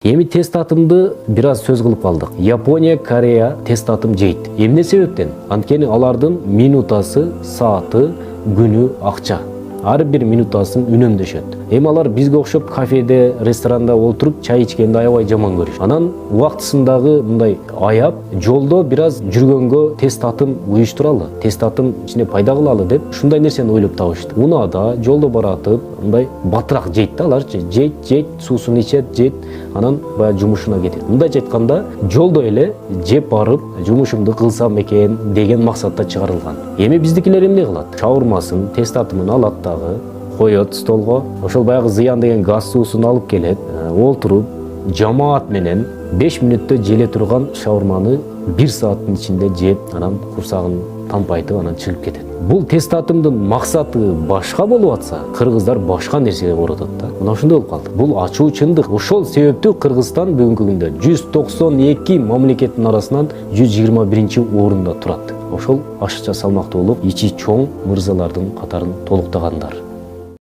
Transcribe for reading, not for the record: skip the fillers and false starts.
Эми тест атымды бир аз сөз кылып калдык. Япония, Корея тест атым жейт. Эмне себептен? Анткени алардын минутасы, сааты, күнү акча. Ар бир минутасын үнөмдөшөт. Эми алар бизге окшоп кафеде, ресторанда отуруп чай ичкенди аябай жаман көрүшөт. Анан убактысындагы мындай аяп, жолдо бир аз жүргөнгө тест атым уюштуралы, тест атым ичине пайда кылалы деп ушундай нерсени ойлоп табышты. Унаада жолдо баратып, мындай батыраак жейт да аларчы. Жейт, суусун ичет, жейт, анан баягы жумушуна кетет. Мындайча айтканда, жолдо эле жеп барып, жумушумду кылсам экен деген максатта чыгарылган. Эми биздикилер эмне кылат? Шаурмасын, тест атымын алат дагы, коет столго, ошол баягы зыян деген газ суусун алып келет, олтуруп, жамаат менен 5 мүнөттө желе турган шаурманы 1 сааттын ичинде жеп, анан курсагын тампайтып, анан чыгып кетет. Бул тест атымдын максаты башка болуп атса, кыргыздар башка нерсеге коротот да. Мына ошондой болуп калды. Бул ачуу чындык. Ошол себептүү Кыргызстан бүгүнкү күндө 192 мамлекеттин арасынан 121-орунда турат. Ошол ашыкча салмактуулук ичи чоң мырзалардын катарын толуктагандар.